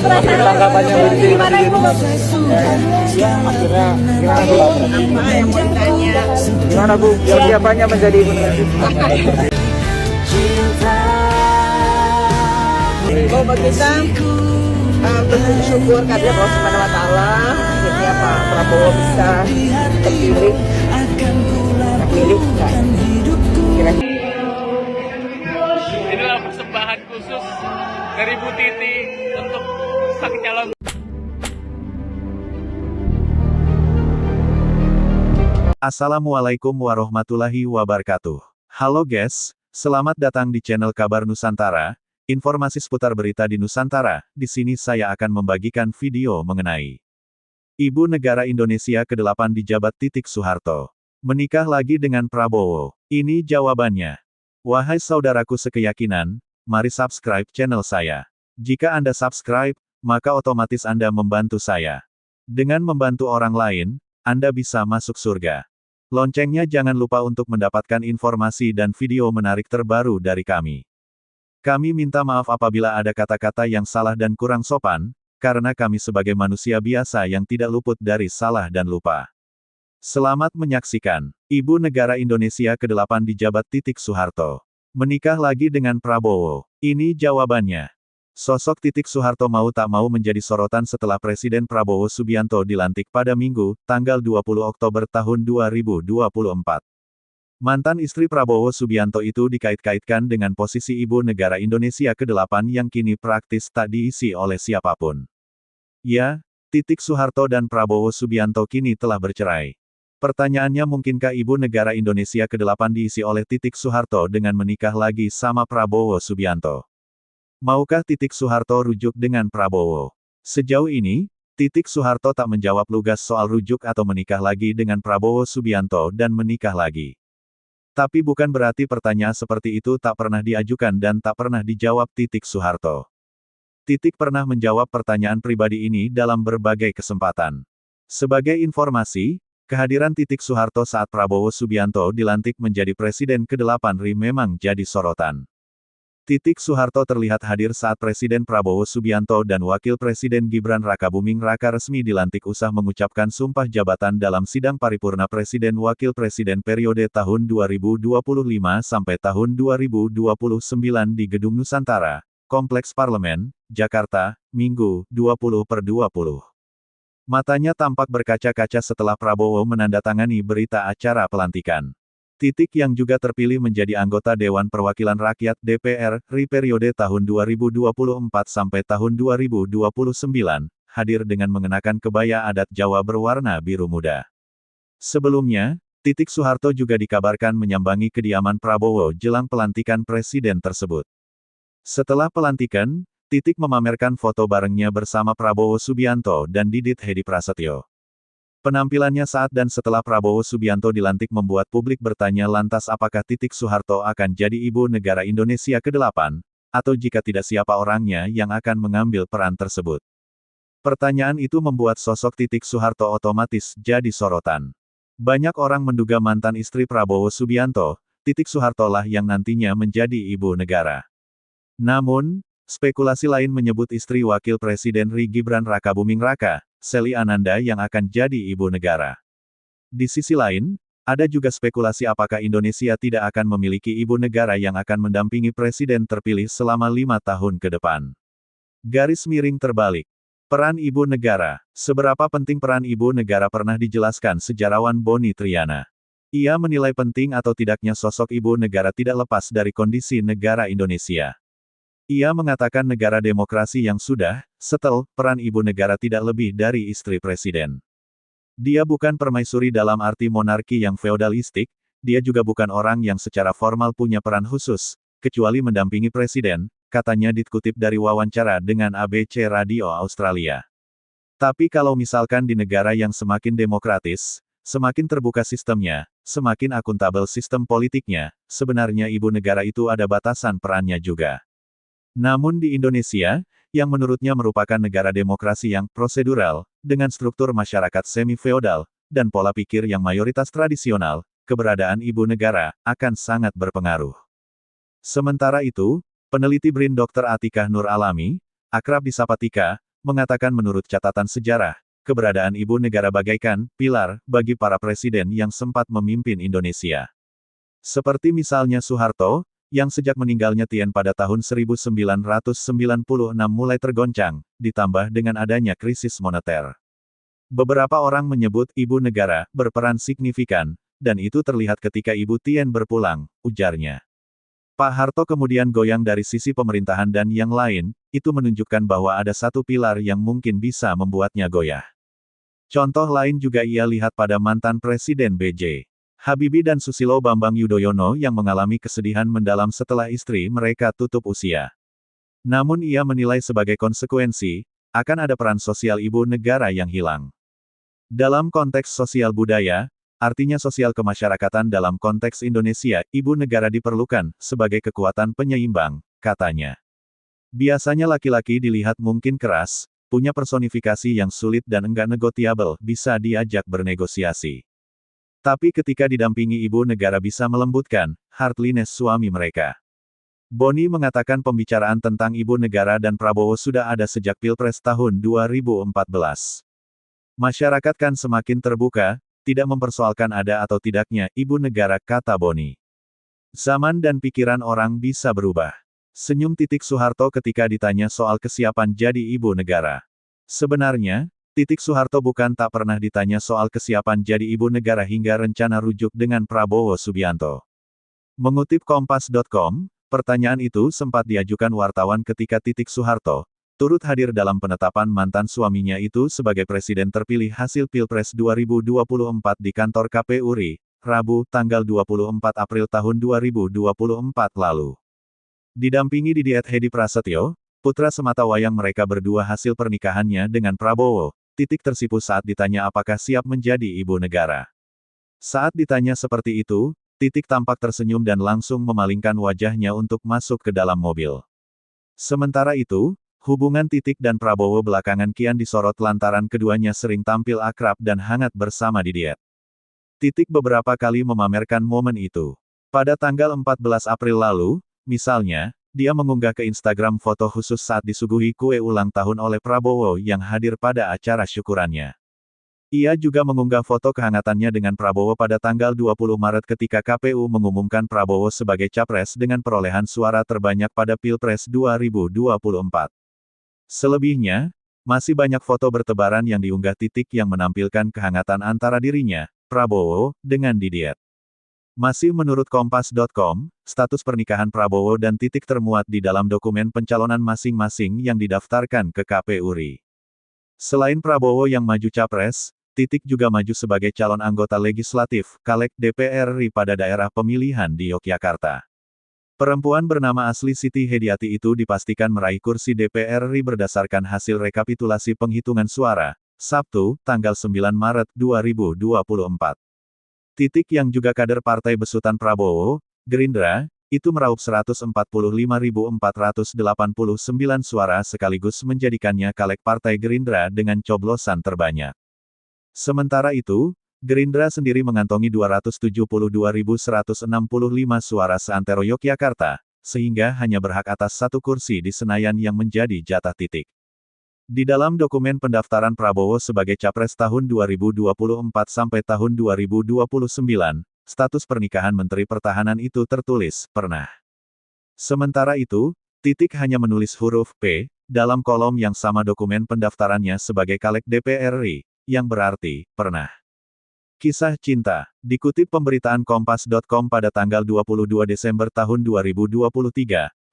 tanggapannya Mbak Gimana Ibu? Ya, akhirnya gimana Bu? Apa yang mau ditanya? Gimana Bu? Siapanya menjadi ibu negara? Bahwa kita bersyukur karena Allah Subhanahu Wa Taala akhirnya Pak Prabowo bisa terpilih. Inilah persembahan khusus dari Bu Titi untuk sang calon. Assalamualaikum warahmatullahi wabarakatuh. Halo guys, selamat datang di channel Kabar Nusantara. Informasi seputar berita di Nusantara. Di sini saya akan membagikan video mengenai Ibu Negara Indonesia ke-8 dijabat Titik Soeharto. Menikah lagi dengan Prabowo. Ini jawabannya. Wahai saudaraku sekeyakinan, mari subscribe channel saya. Jika Anda subscribe, maka otomatis Anda membantu saya. Dengan membantu orang lain, Anda bisa masuk surga. Loncengnya jangan lupa untuk mendapatkan informasi dan video menarik terbaru dari kami. Kami minta maaf apabila ada kata-kata yang salah dan kurang sopan, karena kami sebagai manusia biasa yang tidak luput dari salah dan lupa. Selamat menyaksikan. Ibu Negara Indonesia ke-8 dijabat Titik Soeharto. Menikah lagi dengan Prabowo. Ini jawabannya. Sosok Titik Soeharto mau tak mau menjadi sorotan setelah Presiden Prabowo Subianto dilantik pada Minggu, tanggal 20 Oktober tahun 2024. Mantan istri Prabowo Subianto itu dikait-kaitkan dengan posisi Ibu Negara Indonesia ke-8 yang kini praktis tak diisi oleh siapapun. Ya, Titik Soeharto dan Prabowo Subianto kini telah bercerai. Pertanyaannya, mungkinkah Ibu Negara Indonesia ke-8 diisi oleh Titik Soeharto dengan menikah lagi sama Prabowo Subianto? Maukah Titik Soeharto rujuk dengan Prabowo? Sejauh ini, Titik Soeharto tak menjawab lugas soal rujuk atau menikah lagi dengan Prabowo Subianto dan menikah lagi. Tapi bukan berarti pertanyaan seperti itu tak pernah diajukan dan tak pernah dijawab Titik Soeharto. Titik pernah menjawab pertanyaan pribadi ini dalam berbagai kesempatan. Sebagai informasi, kehadiran Titik Soeharto saat Prabowo Subianto dilantik menjadi Presiden ke-8 RI memang jadi sorotan. Titik Soeharto terlihat hadir saat Presiden Prabowo Subianto dan Wakil Presiden Gibran Rakabuming Raka resmi dilantik usai mengucapkan sumpah jabatan dalam sidang paripurna Presiden Wakil Presiden periode tahun 2025 sampai tahun 2029 di Gedung Nusantara, Kompleks Parlemen, Jakarta, Minggu, 20/20. Matanya tampak berkaca-kaca setelah Prabowo menandatangani berita acara pelantikan. Titik yang juga terpilih menjadi anggota Dewan Perwakilan Rakyat DPR RI periode tahun 2024 sampai tahun 2029, hadir dengan mengenakan kebaya adat Jawa berwarna biru muda. Sebelumnya, Titik Soeharto juga dikabarkan menyambangi kediaman Prabowo jelang pelantikan presiden tersebut. Setelah pelantikan, Titik memamerkan foto barengnya bersama Prabowo Subianto dan Didit Hedi Prasetyo. Penampilannya saat dan setelah Prabowo Subianto dilantik membuat publik bertanya, lantas apakah Titik Soeharto akan jadi Ibu Negara Indonesia ke-8, atau jika tidak siapa orangnya yang akan mengambil peran tersebut? Pertanyaan itu membuat sosok Titik Soeharto otomatis jadi sorotan. Banyak orang menduga mantan istri Prabowo Subianto, Titik Soeharto lah yang nantinya menjadi Ibu Negara. Namun, spekulasi lain menyebut istri Wakil Presiden RI Gibran Rakabuming Raka, Sely Ananda yang akan jadi Ibu Negara. Di sisi lain, ada juga spekulasi apakah Indonesia tidak akan memiliki Ibu Negara yang akan mendampingi Presiden terpilih selama 5 tahun ke depan. Garis miring terbalik. Peran Ibu Negara. Seberapa penting peran Ibu Negara pernah dijelaskan sejarawan Boni Triana. Ia menilai penting atau tidaknya sosok Ibu Negara tidak lepas dari kondisi negara Indonesia. Ia mengatakan negara demokrasi yang sudah settle, peran Ibu Negara tidak lebih dari istri presiden. Dia bukan permaisuri dalam arti monarki yang feodalistik, dia juga bukan orang yang secara formal punya peran khusus, kecuali mendampingi presiden, katanya dikutip dari wawancara dengan ABC Radio Australia. Tapi kalau misalkan di negara yang semakin demokratis, semakin terbuka sistemnya, semakin akuntabel sistem politiknya, sebenarnya Ibu Negara itu ada batasan perannya juga. Namun di Indonesia, yang menurutnya merupakan negara demokrasi yang prosedural, dengan struktur masyarakat semi-feodal, dan pola pikir yang mayoritas tradisional, keberadaan Ibu Negara akan sangat berpengaruh. Sementara itu, peneliti BRIN Dr. Atikah Nur Alami, akrab disapa Tika, mengatakan menurut catatan sejarah, keberadaan ibu negara bagaikan pilar bagi para presiden yang sempat memimpin Indonesia. Seperti misalnya Soeharto, yang sejak meninggalnya Tien pada tahun 1996 mulai tergoncang, ditambah dengan adanya krisis moneter. Beberapa orang menyebut ibu negara berperan signifikan, dan itu terlihat ketika Ibu Tien berpulang, ujarnya. Pak Harto kemudian goyang dari sisi pemerintahan dan yang lain, itu menunjukkan bahwa ada satu pilar yang mungkin bisa membuatnya goyah. Contoh lain juga ia lihat pada mantan Presiden B.J. Habibie dan Susilo Bambang Yudhoyono yang mengalami kesedihan mendalam setelah istri mereka tutup usia. Namun ia menilai sebagai konsekuensi, akan ada peran sosial ibu negara yang hilang. Dalam konteks sosial budaya, artinya sosial kemasyarakatan dalam konteks Indonesia, ibu negara diperlukan sebagai kekuatan penyeimbang, katanya. Biasanya laki-laki dilihat mungkin keras, punya personifikasi yang sulit dan enggak negotiable, bisa diajak bernegosiasi. Tapi ketika didampingi ibu negara bisa melembutkan heartliness suami mereka. Boni mengatakan pembicaraan tentang ibu negara dan Prabowo sudah ada sejak Pilpres tahun 2014. Masyarakat kan semakin terbuka, tidak mempersoalkan ada atau tidaknya ibu negara, kata Boni. Zaman dan pikiran orang bisa berubah. Senyum Soeharto ketika ditanya soal kesiapan jadi ibu negara. Sebenarnya, Soeharto bukan tak pernah ditanya soal kesiapan jadi ibu negara hingga rencana rujuk dengan Prabowo Subianto. Mengutip Kompas.com, pertanyaan itu sempat diajukan wartawan ketika Soeharto turut hadir dalam penetapan mantan suaminya itu sebagai presiden terpilih hasil Pilpres 2024 di kantor KPU RI, Rabu, tanggal 24 April tahun 2024 lalu. Didampingi Didiet Hedi Prasetyo, putra sematawayang mereka berdua hasil pernikahannya dengan Prabowo, tersipu saat ditanya apakah siap menjadi ibu negara. Saat ditanya seperti itu, tampak tersenyum dan langsung memalingkan wajahnya untuk masuk ke dalam mobil. Sementara itu, hubungan dan Prabowo belakangan kian disorot lantaran keduanya sering tampil akrab dan hangat bersama Didiet. Beberapa kali memamerkan momen itu. Pada tanggal 14 April lalu, misalnya, dia mengunggah ke Instagram foto khusus saat disuguhi kue ulang tahun oleh Prabowo yang hadir pada acara syukurannya. Ia juga mengunggah foto kehangatannya dengan Prabowo pada tanggal 20 Maret ketika KPU mengumumkan Prabowo sebagai capres dengan perolehan suara terbanyak pada Pilpres 2024. Selebihnya, masih banyak foto bertebaran yang diunggah yang menampilkan kehangatan antara dirinya, Prabowo, dengan Didiet. Masih menurut Kompas.com, status pernikahan Prabowo dan termuat di dalam dokumen pencalonan masing-masing yang didaftarkan ke KPU RI. Selain Prabowo yang maju capres, juga maju sebagai calon anggota legislatif, Caleg DPR RI pada daerah pemilihan di Yogyakarta. Perempuan bernama asli Siti Hediati itu dipastikan meraih kursi DPR RI berdasarkan hasil rekapitulasi penghitungan suara, Sabtu, tanggal 9 Maret 2024. Yang juga kader partai besutan Prabowo, Gerindra, itu meraup 145.489 suara sekaligus menjadikannya caleg partai Gerindra dengan coblosan terbanyak. Sementara itu, Gerindra sendiri mengantongi 272.165 suara seantero Yogyakarta, sehingga hanya berhak atas satu kursi di Senayan yang menjadi jatah Di dalam dokumen pendaftaran Prabowo sebagai capres tahun 2024 sampai tahun 2029, status pernikahan Menteri Pertahanan itu tertulis, pernah. Sementara itu, hanya menulis huruf P, dalam kolom yang sama dokumen pendaftarannya sebagai caleg DPR RI, yang berarti, pernah. Kisah cinta, dikutip pemberitaan Kompas.com pada tanggal 22 Desember tahun 2023,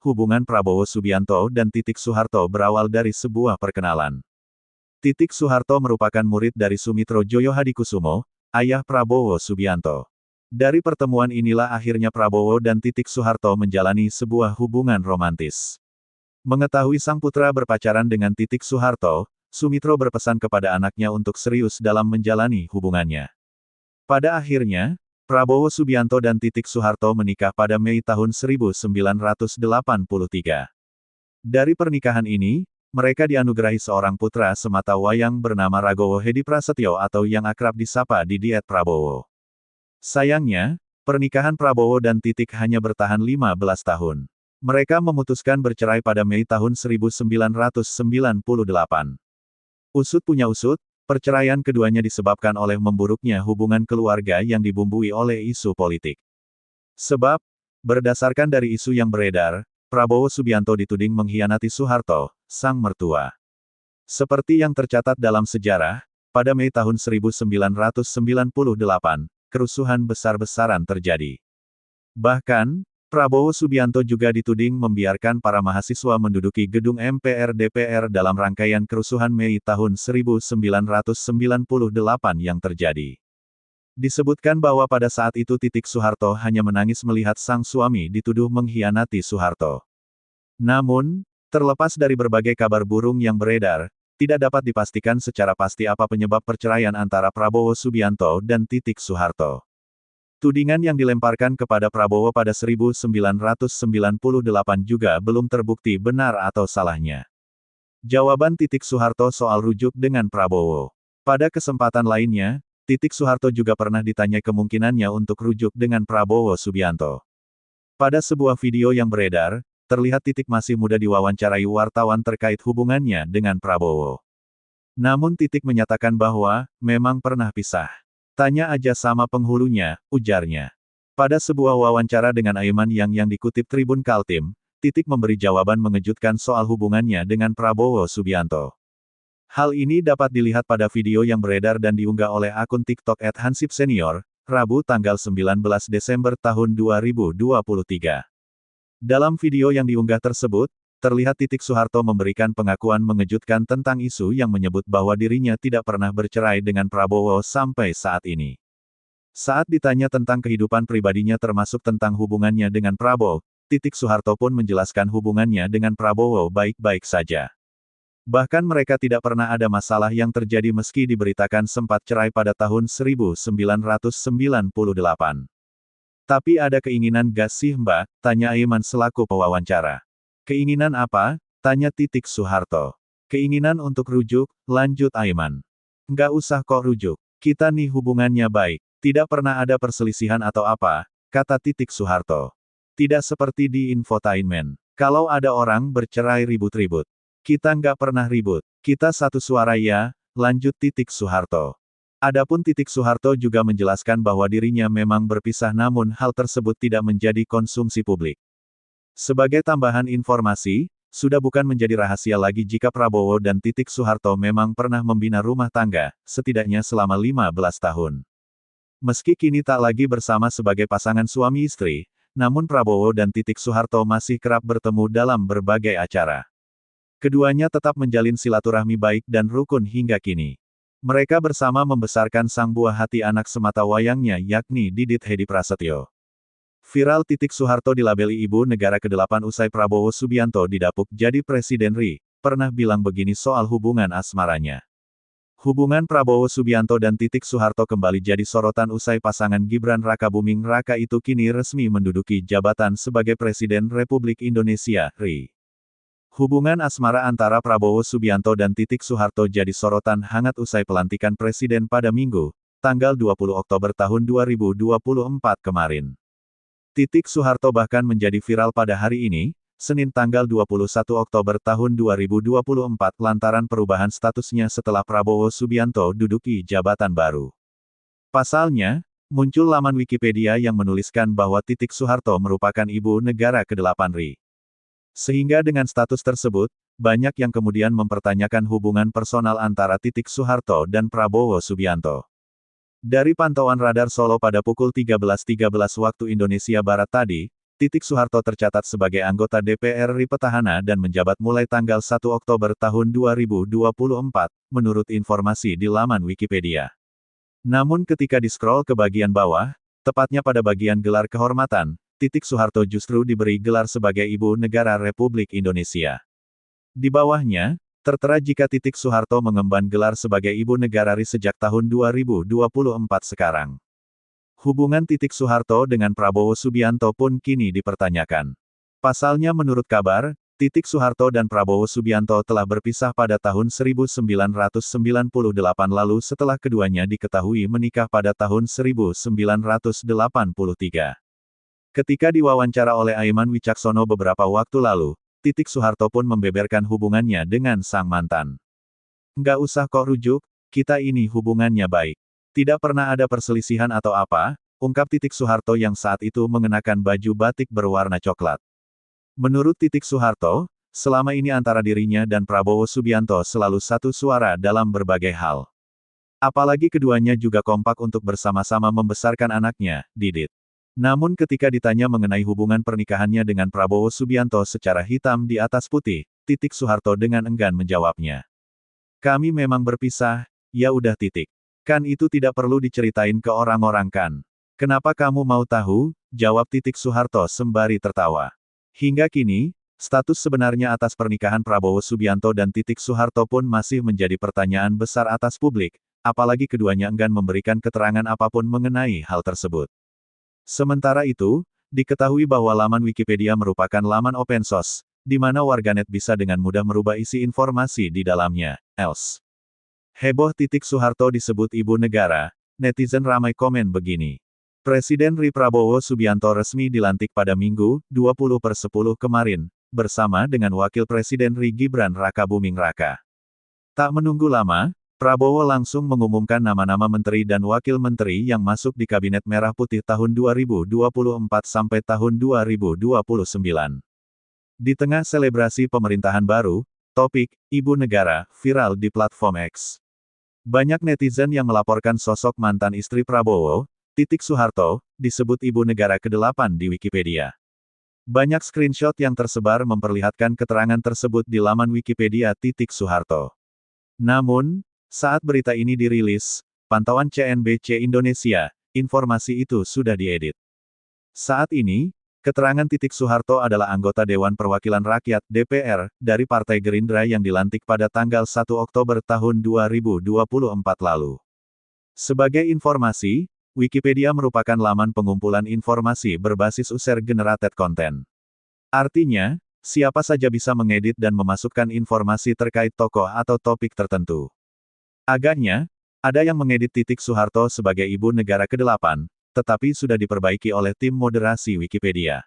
hubungan Prabowo Subianto dan Soeharto berawal dari sebuah perkenalan. Soeharto merupakan murid dari Sumitro Joyohadikusumo, ayah Prabowo Subianto. Dari pertemuan inilah akhirnya Prabowo dan Soeharto menjalani sebuah hubungan romantis. Mengetahui sang putra berpacaran dengan Soeharto, Sumitro berpesan kepada anaknya untuk serius dalam menjalani hubungannya. Pada akhirnya, Prabowo Subianto dan Soeharto menikah pada Mei tahun 1983. Dari pernikahan ini, mereka dianugerahi seorang putra sematawayang bernama Ragowo Hedi Prasetyo atau yang akrab disapa Didiet Prabowo. Sayangnya, pernikahan Prabowo dan hanya bertahan 15 tahun. Mereka memutuskan bercerai pada Mei tahun 1998. Usut punya usut, perceraian keduanya disebabkan oleh memburuknya hubungan keluarga yang dibumbui oleh isu politik. Sebab, berdasarkan dari isu yang beredar, Prabowo Subianto dituding mengkhianati Soeharto, sang mertua. Seperti yang tercatat dalam sejarah, pada Mei tahun 1998, kerusuhan besar-besaran terjadi. Bahkan, Prabowo Subianto juga dituding membiarkan para mahasiswa menduduki gedung MPR DPR dalam rangkaian kerusuhan Mei tahun 1998 yang terjadi. Disebutkan bahwa pada saat itu Soeharto hanya menangis melihat sang suami dituduh mengkhianati Soeharto. Namun, terlepas dari berbagai kabar burung yang beredar, tidak dapat dipastikan secara pasti apa penyebab perceraian antara Prabowo Subianto dan Soeharto. Tudingan yang dilemparkan kepada Prabowo pada 1998 juga belum terbukti benar atau salahnya. Jawaban Soeharto soal rujuk dengan Prabowo. Pada kesempatan lainnya, Soeharto juga pernah ditanya kemungkinannya untuk rujuk dengan Prabowo Subianto. Pada sebuah video yang beredar, terlihat masih muda diwawancarai wartawan terkait hubungannya dengan Prabowo. Namun menyatakan bahwa, memang pernah pisah. Tanya aja sama penghulunya, ujarnya. Pada sebuah wawancara dengan Aiman yang dikutip Tribun Kaltim, memberi jawaban mengejutkan soal hubungannya dengan Prabowo Subianto. Hal ini dapat dilihat pada video yang beredar dan diunggah oleh akun TikTok @hansip_senior, Rabu tanggal 19 Desember tahun 2023. Dalam video yang diunggah tersebut, terlihat Soeharto memberikan pengakuan mengejutkan tentang isu yang menyebut bahwa dirinya tidak pernah bercerai dengan Prabowo sampai saat ini. Saat ditanya tentang kehidupan pribadinya termasuk tentang hubungannya dengan Prabowo, Soeharto pun menjelaskan hubungannya dengan Prabowo baik-baik saja. Bahkan mereka tidak pernah ada masalah yang terjadi meski diberitakan sempat cerai pada tahun 1998. Tapi ada keinginan gak sih mbak? Tanya Aiman selaku pewawancara. Keinginan apa? Tanya Soeharto. Keinginan untuk rujuk, lanjut Aiman. Nggak usah kok rujuk. Kita nih hubungannya baik. Tidak pernah ada perselisihan atau apa, kata Soeharto. Tidak seperti di infotainment. Kalau ada orang bercerai ribut-ribut. Kita nggak pernah ribut. Kita satu suara ya, lanjut Soeharto. Adapun Soeharto juga menjelaskan bahwa dirinya memang berpisah namun hal tersebut tidak menjadi konsumsi publik. Sebagai tambahan informasi, sudah bukan menjadi rahasia lagi jika Prabowo dan Soeharto memang pernah membina rumah tangga, setidaknya selama 15 tahun. Meski kini tak lagi bersama sebagai pasangan suami istri, namun Prabowo dan Soeharto masih kerap bertemu dalam berbagai acara. Keduanya tetap menjalin silaturahmi baik dan rukun hingga kini. Mereka bersama membesarkan sang buah hati anak semata wayangnya yakni Didit Hedi Prasetyo. Viral Soeharto dilabeli ibu negara ke-8 usai Prabowo Subianto didapuk jadi Presiden RI, pernah bilang begini soal hubungan asmaranya. Hubungan Prabowo Subianto dan Soeharto kembali jadi sorotan usai pasangan Gibran Rakabuming Raka itu kini resmi menduduki jabatan sebagai Presiden Republik Indonesia, RI. Hubungan asmara antara Prabowo Subianto dan Soeharto jadi sorotan hangat usai pelantikan Presiden pada Minggu, tanggal 20 Oktober tahun 2024 kemarin. Soeharto bahkan menjadi viral pada hari ini, Senin tanggal 21 Oktober tahun 2024 lantaran perubahan statusnya setelah Prabowo Subianto duduki jabatan baru. Pasalnya, muncul laman Wikipedia yang menuliskan bahwa Soeharto merupakan ibu negara ke-8 RI. Sehingga dengan status tersebut, banyak yang kemudian mempertanyakan hubungan personal antara Soeharto dan Prabowo Subianto. Dari pantauan radar Solo pada pukul 13.13 waktu Indonesia Barat tadi, Soeharto tercatat sebagai anggota DPR RI petahana dan menjabat mulai tanggal 1 Oktober tahun 2024, menurut informasi di laman Wikipedia. Namun ketika di-scroll ke bagian bawah, tepatnya pada bagian gelar kehormatan, Soeharto justru diberi gelar sebagai Ibu Negara Republik Indonesia. Di bawahnya, tertera jika Soeharto mengemban gelar sebagai Ibu Negara RI sejak tahun 2024 sekarang. Hubungan Soeharto dengan Prabowo Subianto pun kini dipertanyakan. Pasalnya menurut kabar, Soeharto dan Prabowo Subianto telah berpisah pada tahun 1998 lalu setelah keduanya diketahui menikah pada tahun 1983. Ketika diwawancara oleh Aiman Wicaksono beberapa waktu lalu, Soeharto pun membeberkan hubungannya dengan sang mantan. Nggak usah kok rujuk, kita ini hubungannya baik. Tidak pernah ada perselisihan atau apa, ungkap Titik Soeharto yang saat itu mengenakan baju batik berwarna coklat. Menurut Titik Soeharto, selama ini antara dirinya dan Prabowo Subianto selalu satu suara dalam berbagai hal. Apalagi keduanya juga kompak untuk bersama-sama membesarkan anaknya, Didit. Namun ketika ditanya mengenai hubungan pernikahannya dengan Prabowo Subianto secara hitam di atas putih, Titik Soeharto dengan enggan menjawabnya. Kami memang berpisah, ya udah titik. Kan itu tidak perlu diceritain ke orang-orang kan. Kenapa kamu mau tahu? Jawab Titik Soeharto sembari tertawa. Hingga kini, status sebenarnya atas pernikahan Prabowo Subianto dan Titik Soeharto pun masih menjadi pertanyaan besar atas publik, apalagi keduanya enggan memberikan keterangan apapun mengenai hal tersebut. Sementara itu, diketahui bahwa laman Wikipedia merupakan laman open source, di mana warganet bisa dengan mudah merubah isi informasi di dalamnya. Else. Heboh Titik Soeharto disebut ibu negara, netizen ramai komen begini. Presiden RI Prabowo Subianto resmi dilantik pada Minggu, 20/10 kemarin, bersama dengan Wakil Presiden RI Gibran Rakabuming Raka. Tak menunggu lama, Prabowo langsung mengumumkan nama-nama menteri dan wakil menteri yang masuk di Kabinet Merah Putih tahun 2024 sampai tahun 2029. Di tengah selebrasi pemerintahan baru, topik Ibu Negara viral di platform X. Banyak netizen yang melaporkan sosok mantan istri Prabowo, Titik Soeharto, disebut Ibu Negara ke-8 di Wikipedia. Banyak screenshot yang tersebar memperlihatkan keterangan tersebut di laman Wikipedia Titik Soeharto. Namun, saat berita ini dirilis, pantauan CNBC Indonesia, informasi itu sudah diedit. Saat ini, keterangan Titik Soeharto adalah anggota Dewan Perwakilan Rakyat (DPR) dari Partai Gerindra yang dilantik pada tanggal 1 Oktober tahun 2024 lalu. Sebagai informasi, Wikipedia merupakan laman pengumpulan informasi berbasis user-generated content. Artinya, siapa saja bisa mengedit dan memasukkan informasi terkait tokoh atau topik tertentu. Agaknya, ada yang mengedit Titik Soeharto sebagai ibu negara ke-8, tetapi sudah diperbaiki oleh tim moderasi Wikipedia.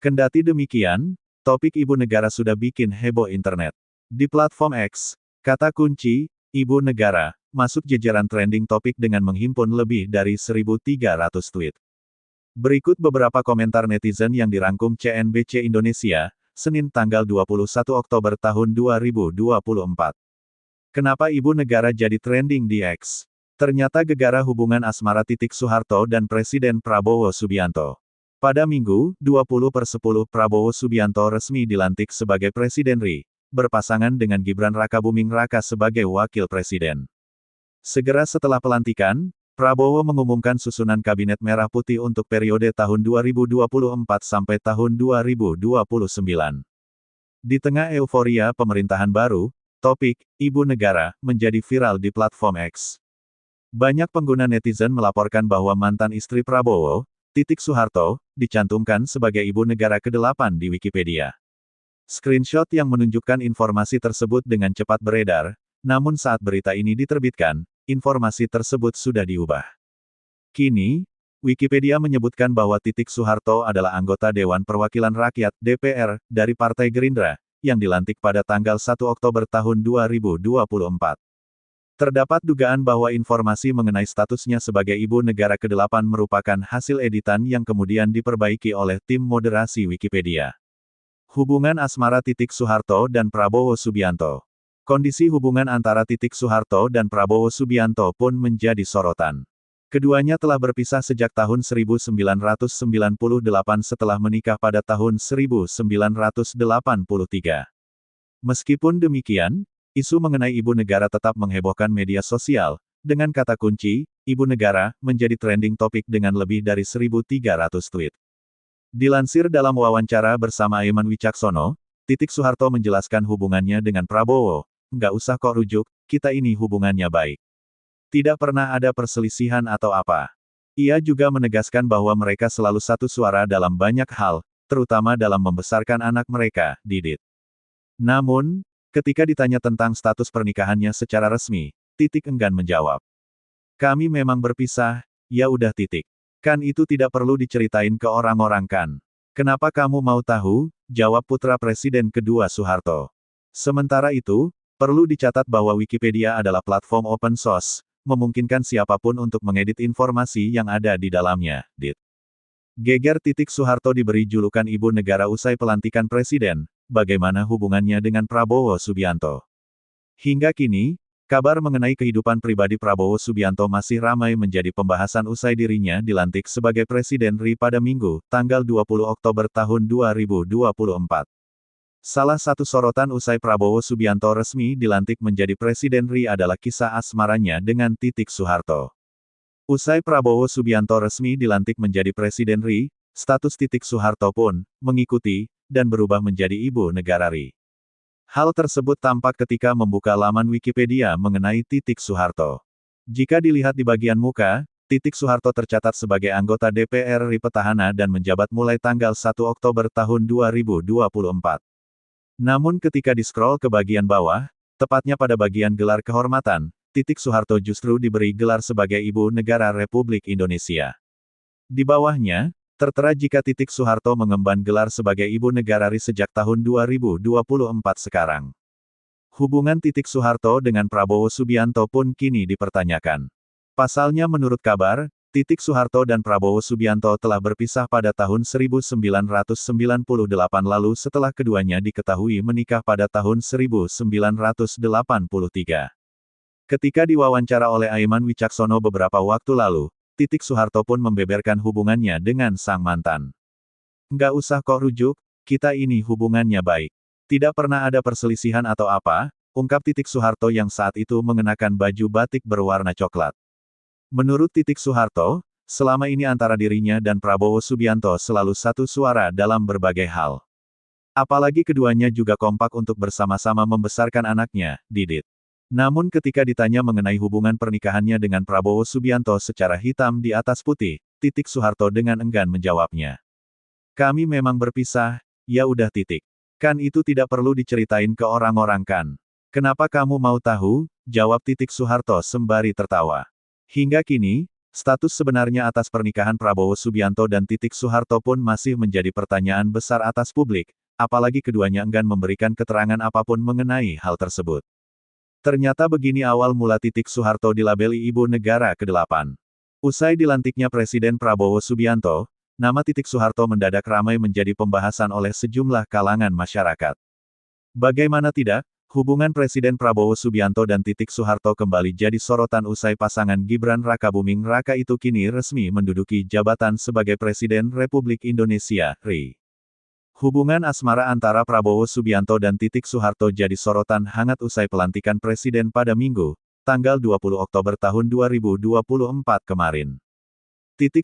Kendati demikian, topik ibu negara sudah bikin heboh internet. Di platform X, kata kunci, ibu negara, masuk jajaran trending topik dengan menghimpun lebih dari 1.300 tweet. Berikut beberapa komentar netizen yang dirangkum CNBC Indonesia, Senin tanggal 21 Oktober tahun 2024. Kenapa ibu negara jadi trending di X? Ternyata gegara hubungan asmara Titik Soeharto dan Presiden Prabowo Subianto. Pada Minggu, 20/10 Prabowo Subianto resmi dilantik sebagai Presiden RI, berpasangan dengan Gibran Rakabuming Raka sebagai Wakil Presiden. Segera setelah pelantikan, Prabowo mengumumkan susunan Kabinet Merah Putih untuk periode tahun 2024 sampai tahun 2029. Di tengah euforia pemerintahan baru, topik Ibu Negara menjadi viral di platform X. Banyak pengguna netizen melaporkan bahwa mantan istri Prabowo, Titik Soeharto, dicantumkan sebagai ibu negara ke-8 di Wikipedia. Screenshot yang menunjukkan informasi tersebut dengan cepat beredar, namun saat berita ini diterbitkan, informasi tersebut sudah diubah. Kini, Wikipedia menyebutkan bahwa Titik Soeharto adalah anggota Dewan Perwakilan Rakyat (DPR) dari Partai Gerindra, yang dilantik pada tanggal 1 Oktober tahun 2024. Terdapat dugaan bahwa informasi mengenai statusnya sebagai ibu negara ke-8 merupakan hasil editan yang kemudian diperbaiki oleh tim moderasi Wikipedia. Hubungan asmara Titik Soeharto dan Prabowo Subianto. Kondisi hubungan antara Titik Soeharto dan Prabowo Subianto pun menjadi sorotan. Keduanya telah berpisah sejak tahun 1998 setelah menikah pada tahun 1983. Meskipun demikian, isu mengenai ibu negara tetap menghebohkan media sosial, dengan kata kunci, ibu negara, menjadi trending topik dengan lebih dari 1.300 tweet. Dilansir dalam wawancara bersama Aiman Wicaksono, Titik Soeharto menjelaskan hubungannya dengan Prabowo, nggak usah kok rujuk, kita ini hubungannya baik. Tidak pernah ada perselisihan atau apa. Ia juga menegaskan bahwa mereka selalu satu suara dalam banyak hal, terutama dalam membesarkan anak mereka, Didit. Namun, ketika ditanya tentang status pernikahannya secara resmi, Titik enggan menjawab. Kami memang berpisah, ya udah titik. Kan itu tidak perlu diceritain ke orang-orang kan. Kenapa kamu mau tahu? Jawab putra Presiden kedua Soeharto. Sementara itu, Perlu dicatat bahwa Wikipedia adalah platform open source, memungkinkan siapapun untuk mengedit informasi yang ada di dalamnya. Geger. Soeharto diberi julukan Ibu Negara usai pelantikan Presiden. Bagaimana hubungannya dengan Prabowo Subianto? Hingga kini, kabar mengenai kehidupan pribadi Prabowo Subianto masih ramai menjadi pembahasan usai dirinya dilantik sebagai Presiden RI pada Minggu, tanggal 20 Oktober tahun 2024. Salah satu sorotan usai Prabowo Subianto resmi dilantik menjadi Presiden RI adalah kisah asmaranya dengan Soeharto. Usai Prabowo Subianto resmi dilantik menjadi Presiden RI, status Soeharto pun mengikuti dan berubah menjadi Ibu Negara RI. Hal tersebut tampak ketika membuka laman Wikipedia mengenai Soeharto. Jika dilihat di bagian muka, Soeharto tercatat sebagai anggota DPR RI petahana dan menjabat mulai tanggal 1 Oktober tahun 2024. Namun ketika di-scroll ke bagian bawah, tepatnya pada bagian gelar kehormatan, Soeharto justru diberi gelar sebagai Ibu Negara Republik Indonesia. Di bawahnya, tertera jika Soeharto mengemban gelar sebagai Ibu Negara RI sejak tahun 2024 sekarang. Hubungan Soeharto dengan Prabowo Subianto pun kini dipertanyakan. Pasalnya menurut kabar, Soeharto dan Prabowo Subianto telah berpisah pada tahun 1998 lalu setelah keduanya diketahui menikah pada tahun 1983. Ketika diwawancara oleh Aiman Wicaksono beberapa waktu lalu, Soeharto pun membeberkan hubungannya dengan sang mantan. Nggak usah kok rujuk, kita ini hubungannya baik. Tidak pernah ada perselisihan atau apa, ungkap Soeharto yang saat itu mengenakan baju batik berwarna coklat. Menurut Soeharto, selama ini antara dirinya dan Prabowo Subianto selalu satu suara dalam berbagai hal. Apalagi keduanya juga kompak untuk bersama-sama membesarkan anaknya, Didit. Namun ketika ditanya mengenai hubungan pernikahannya dengan Prabowo Subianto secara hitam di atas putih, Soeharto dengan enggan menjawabnya. Kami memang berpisah, ya udah . Kan itu tidak perlu diceritain ke orang-orang kan. Kenapa kamu mau tahu? Jawab Soeharto sembari tertawa. Hingga kini, status sebenarnya atas pernikahan Prabowo Subianto dan Soeharto pun masih menjadi pertanyaan besar atas publik, apalagi keduanya enggan memberikan keterangan apapun mengenai hal tersebut. Ternyata begini awal mula Soeharto dilabeli Ibu Negara ke-8. Usai dilantiknya Presiden Prabowo Subianto, nama Soeharto mendadak ramai menjadi pembahasan oleh sejumlah kalangan masyarakat. Bagaimana tidak? Hubungan Presiden Prabowo Subianto dan Soeharto kembali jadi sorotan usai pasangan Gibran Rakabuming Raka itu kini resmi menduduki jabatan sebagai Presiden Republik Indonesia, RI. Hubungan asmara antara Prabowo Subianto dan Soeharto jadi sorotan hangat usai pelantikan Presiden pada Minggu, tanggal 20 Oktober tahun 2024 kemarin.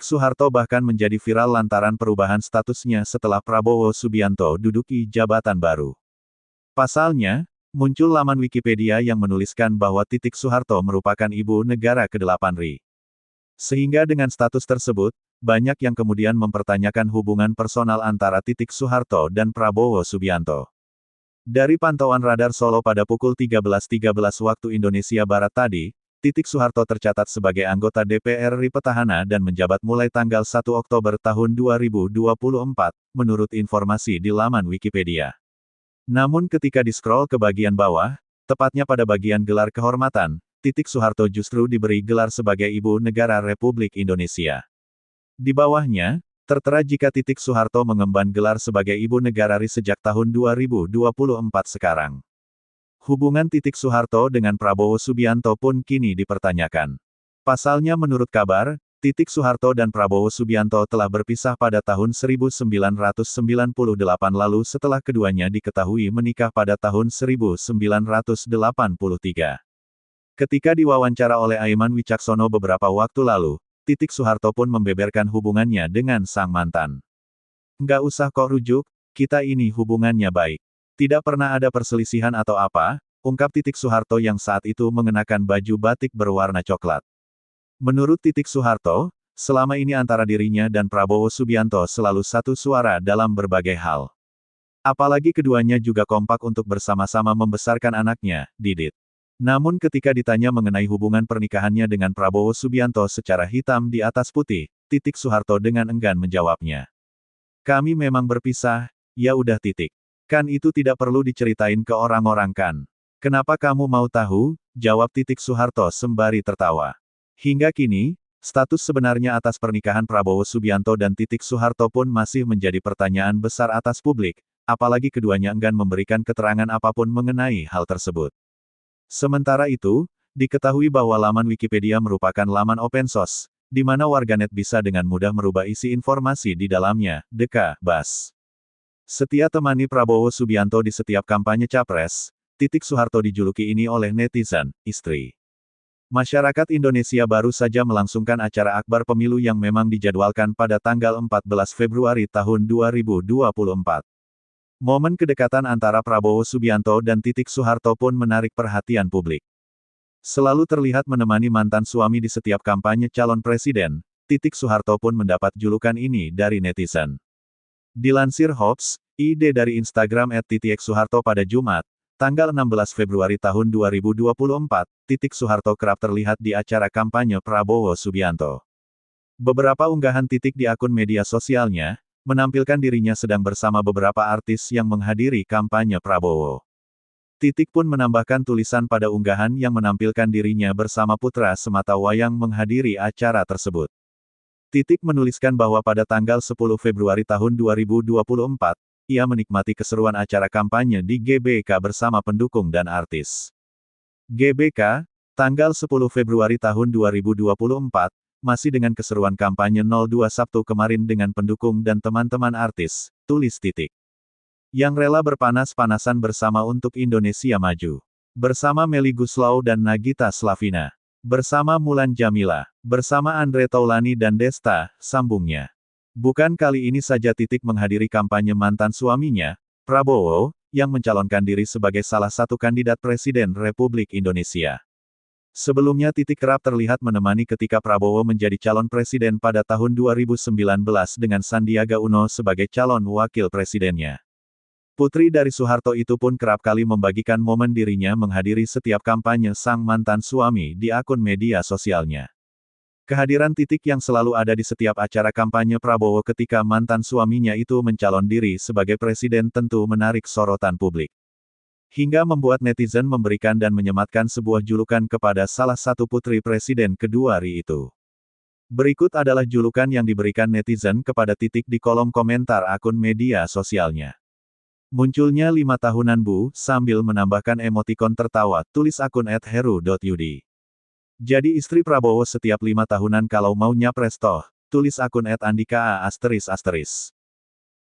Soeharto bahkan menjadi viral lantaran perubahan statusnya setelah Prabowo Subianto duduki jabatan baru. Pasalnya, muncul laman Wikipedia yang menuliskan bahwa Soeharto merupakan Ibu Negara ke-8 RI. Sehingga dengan status tersebut, banyak yang kemudian mempertanyakan hubungan personal antara Soeharto dan Prabowo Subianto. Dari pantauan radar Solo pada pukul 13.13 waktu Indonesia Barat tadi, Soeharto tercatat sebagai anggota DPR RI petahana dan menjabat mulai tanggal 1 Oktober tahun 2024, menurut informasi di laman Wikipedia. Namun ketika di-scroll ke bagian bawah, tepatnya pada bagian gelar kehormatan, Soeharto justru diberi gelar sebagai Ibu Negara Republik Indonesia. Di bawahnya, tertera jika Soeharto mengemban gelar sebagai Ibu Negara RI sejak tahun 2024 sekarang. Hubungan Soeharto dengan Prabowo Subianto pun kini dipertanyakan. Pasalnya menurut kabar, Soeharto dan Prabowo Subianto telah berpisah pada tahun 1998 lalu setelah keduanya diketahui menikah pada tahun 1983. Ketika diwawancara oleh Aiman Wicaksono beberapa waktu lalu, Soeharto pun membeberkan hubungannya dengan sang mantan. Nggak usah kok rujuk, kita ini hubungannya baik. Tidak pernah ada perselisihan atau apa, ungkap Soeharto yang saat itu mengenakan baju batik berwarna coklat. Menurut Soeharto, selama ini antara dirinya dan Prabowo Subianto selalu satu suara dalam berbagai hal. Apalagi keduanya juga kompak untuk bersama-sama membesarkan anaknya, Didit. Namun ketika ditanya mengenai hubungan pernikahannya dengan Prabowo Subianto secara hitam di atas putih, Soeharto dengan enggan menjawabnya. Kami memang berpisah, ya udah . Kan itu tidak perlu diceritain ke orang-orang kan. Kenapa kamu mau tahu? Jawab Titik Soeharto sembari tertawa. Hingga kini, status sebenarnya atas pernikahan Prabowo Subianto dan Titik Soeharto pun masih menjadi pertanyaan besar atas publik, apalagi keduanya enggan memberikan keterangan apapun mengenai hal tersebut. Sementara itu, diketahui bahwa laman Wikipedia merupakan laman open source, di mana warganet bisa dengan mudah merubah isi informasi di dalamnya. Deka Bas. Setia temani Prabowo Subianto di setiap kampanye capres, Titik Soeharto dijuluki ini oleh netizen, istri. Masyarakat Indonesia baru saja melangsungkan acara akbar pemilu yang memang dijadwalkan pada tanggal 14 Februari tahun 2024. Momen kedekatan antara Prabowo Subianto dan Titik Soeharto pun menarik perhatian publik. Selalu terlihat menemani mantan suami di setiap kampanye calon presiden, Titik Soeharto pun mendapat julukan ini dari netizen. Dilansir Hops, ID dari Instagram @titiksoeharto pada Jumat, tanggal 16 Februari tahun 2024, Titik Soeharto kerap terlihat di acara kampanye Prabowo Subianto. Beberapa unggahan Titik di akun media sosialnya, menampilkan dirinya sedang bersama beberapa artis yang menghadiri kampanye Prabowo. Titik pun menambahkan tulisan pada unggahan yang menampilkan dirinya bersama putra sematawayang menghadiri acara tersebut. Titik menuliskan bahwa pada tanggal 10 Februari tahun 2024, ia menikmati keseruan acara kampanye di GBK bersama pendukung dan artis. GBK, tanggal 10 Februari tahun 2024, masih dengan keseruan kampanye 02 Sabtu kemarin dengan pendukung dan teman-teman artis, tulis Titik. Yang rela berpanas-panasan bersama untuk Indonesia Maju. Bersama Melly Goeslaw dan Nagita Slavina. Bersama Mulan Jamila. Bersama Andre Taulany dan Desta, sambungnya. Bukan kali ini saja Titik menghadiri kampanye mantan suaminya, Prabowo, yang mencalonkan diri sebagai salah satu kandidat Presiden Republik Indonesia. Sebelumnya Titik kerap terlihat menemani ketika Prabowo menjadi calon presiden pada tahun 2019 dengan Sandiaga Uno sebagai calon wakil presidennya. Putri dari Soeharto itu pun kerap kali membagikan momen dirinya menghadiri setiap kampanye sang mantan suami di akun media sosialnya. Kehadiran Titik yang selalu ada di setiap acara kampanye Prabowo ketika mantan suaminya itu mencalon diri sebagai presiden tentu menarik sorotan publik. Hingga membuat netizen memberikan dan menyematkan sebuah julukan kepada salah satu putri presiden kedua RI itu. Berikut adalah julukan yang diberikan netizen kepada Titik di kolom komentar akun media sosialnya. Munculnya 5 tahunan Bu, sambil menambahkan emotikon tertawa, tulis akun @heru.yudi. Jadi istri Prabowo setiap 5 tahunan kalau mau nyapres toh, tulis akun @andika_a_.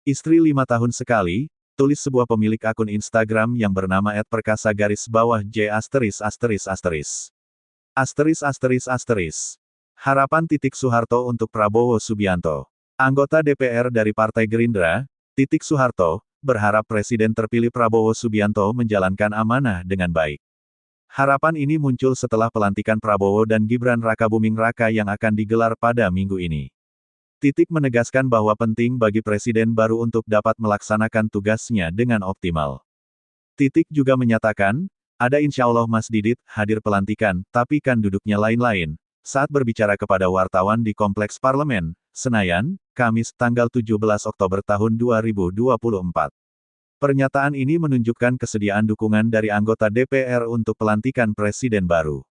Istri 5 tahun sekali, tulis sebuah pemilik akun Instagram yang bernama @perkasa_j**. Harapan Titik Soeharto untuk Prabowo Subianto. Anggota DPR dari Partai Gerindra, Titik Soeharto, berharap Presiden terpilih Prabowo Subianto menjalankan amanah dengan baik. Harapan ini muncul setelah pelantikan Prabowo dan Gibran Rakabuming Raka yang akan digelar pada minggu ini. Titik menegaskan bahwa penting bagi Presiden baru untuk dapat melaksanakan tugasnya dengan optimal. Titik juga menyatakan, ada insya Allah Mas Didit, hadir pelantikan, tapi kan duduknya lain-lain, saat berbicara kepada wartawan di Kompleks Parlemen, Senayan, Kamis, tanggal 17 Oktober tahun 2024. Pernyataan ini menunjukkan kesediaan dukungan dari anggota DPR untuk pelantikan Presiden baru.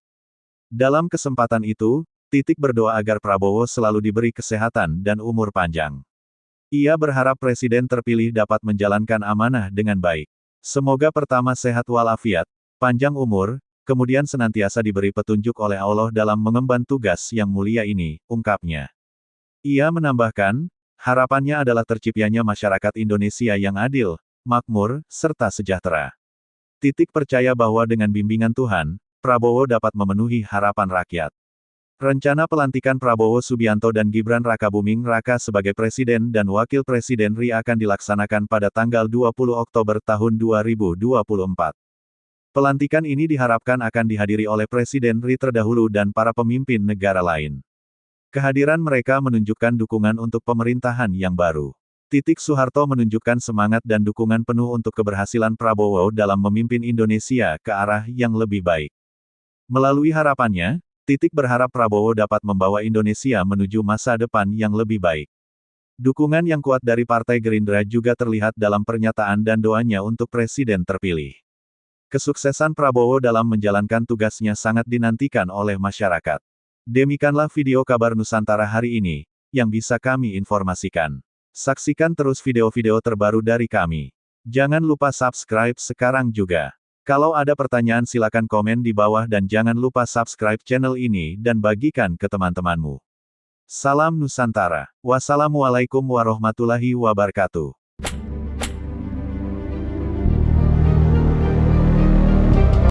Dalam kesempatan itu, Titik berdoa agar Prabowo selalu diberi kesehatan dan umur panjang. Ia berharap Presiden terpilih dapat menjalankan amanah dengan baik. Semoga pertama sehat walafiat, panjang umur, kemudian senantiasa diberi petunjuk oleh Allah dalam mengemban tugas yang mulia ini, ungkapnya. Ia menambahkan, harapannya adalah terciptanya masyarakat Indonesia yang adil, makmur, serta sejahtera. Titik percaya bahwa dengan bimbingan Tuhan, Prabowo dapat memenuhi harapan rakyat. Rencana pelantikan Prabowo Subianto dan Gibran Rakabuming Raka sebagai Presiden dan Wakil Presiden RI akan dilaksanakan pada tanggal 20 Oktober tahun 2024. Pelantikan ini diharapkan akan dihadiri oleh Presiden RI terdahulu dan para pemimpin negara lain. Kehadiran mereka menunjukkan dukungan untuk pemerintahan yang baru. Titik Soeharto menunjukkan semangat dan dukungan penuh untuk keberhasilan Prabowo dalam memimpin Indonesia ke arah yang lebih baik. Melalui harapannya, Titik berharap Prabowo dapat membawa Indonesia menuju masa depan yang lebih baik. Dukungan yang kuat dari Partai Gerindra juga terlihat dalam pernyataan dan doanya untuk Presiden terpilih. Kesuksesan Prabowo dalam menjalankan tugasnya sangat dinantikan oleh masyarakat. Demikianlah video kabar Nusantara hari ini, yang bisa kami informasikan. Saksikan terus video-video terbaru dari kami. Jangan lupa subscribe sekarang juga. Kalau ada pertanyaan silakan komen di bawah dan jangan lupa subscribe channel ini dan bagikan ke teman-temanmu. Salam Nusantara. Wassalamualaikum warahmatullahi wabarakatuh.